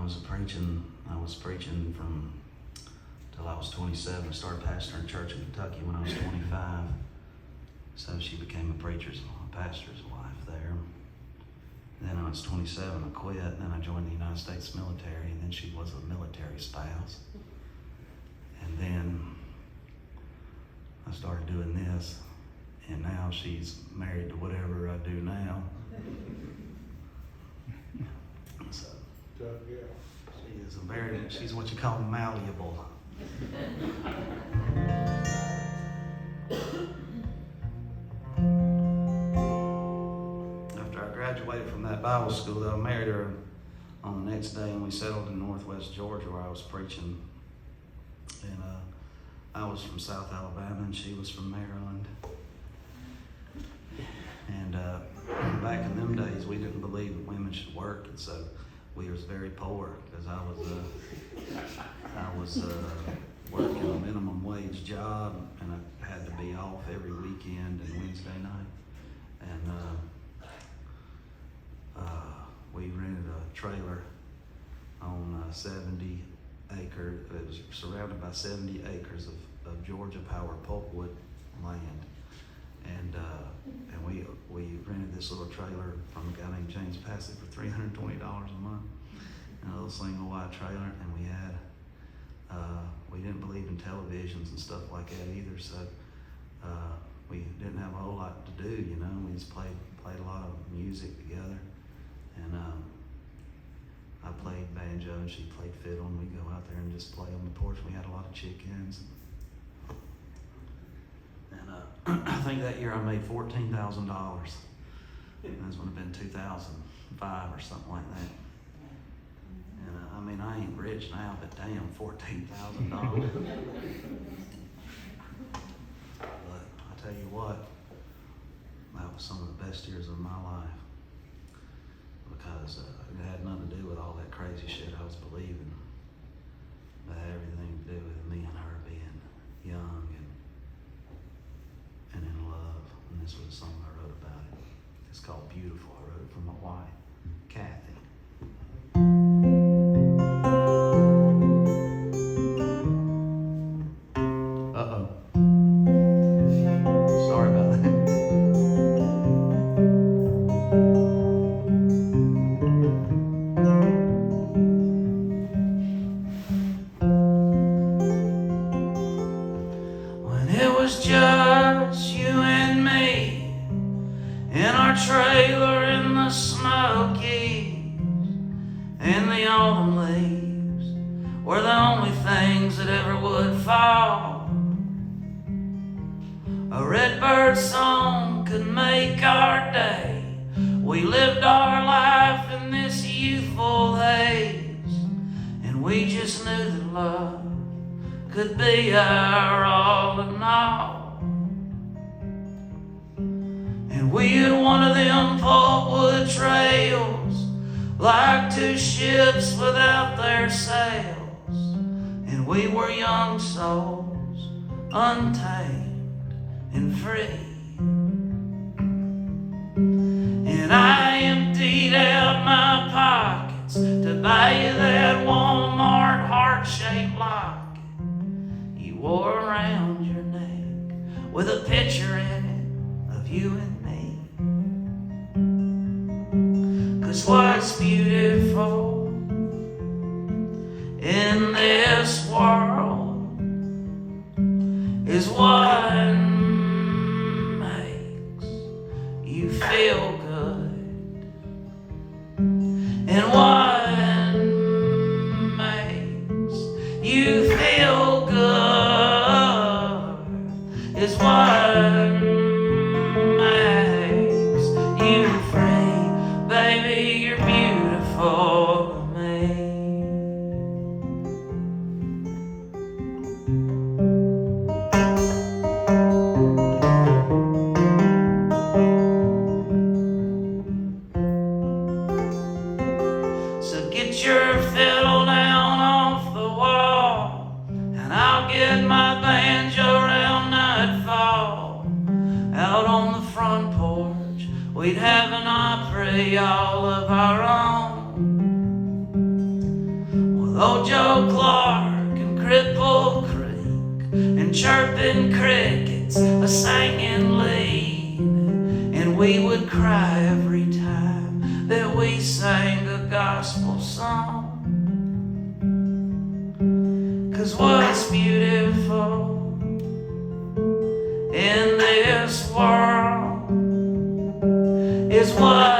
I was preaching from till I was 27. I started pastoring a church in Kentucky when I was 25. So she became a pastor's wife there. And then when I was 27, I quit, and then I joined the United States military, and then she was a military spouse. And then I started doing this, and now she's married to whatever I do now. So she's what you call malleable. After I graduated from that Bible school, though, I married her on the next day, and we settled in Northwest Georgia where I was preaching. And I was from South Alabama, and she was from Maryland. And back in them days, we didn't believe that women should work, and so we was very poor because I was working a minimum wage job, and I had to be off every weekend and Wednesday night. And we rented a trailer on 70 acres. It was surrounded by 70 acres of Georgia power pulpwood land. And we rented this little trailer from a guy named James Passy for $320 a month, and a little single wide trailer. And we didn't believe in televisions and stuff like that either, so we didn't have a whole lot to do, you know. We just played a lot of music together, and I played banjo and she played fiddle, and we'd go out there and just play on the porch. We had a lot of chickens. And I think that year I made $14,000. That's would have been 2005 or something like that. And I mean, I ain't rich now, but damn, $14,000. But I tell you what, that was some of the best years of my life, because it had nothing to do with all that crazy shit I was believing. But it had everything to do with me and her being young and in love. And this was a song I wrote about it. It's called Beautiful. I wrote it for my wife, Cathy. Uh-oh. Sorry about that. When it was just you and me in our trailer in the Smokies, and the autumn leaves were the only things that ever would fall. A redbird song could make our day. We lived our life in this youthful haze, and we just knew that love could be our all in all. And we had one of them pulpwood trails, like two ships without their sails, and we were young souls, untamed and free. And I emptied out my pockets to buy you that Walmart heart-shaped locket you wore around your neck, with a picture in it of you and me. 'Cause what's beautiful in this world is what makes you feel good, and what makes you feel good is what makes you free. Baby, you're beautiful to me. So get your fiddle down off the wall, and I'll get my banjo around nightfall. Out on the front porch, we'd have an opry all of our own. Old Joe Clark and Cripple Creek and chirping crickets a singing lead, and we would cry every time that we sang a gospel song. 'Cause what's beautiful in this world is what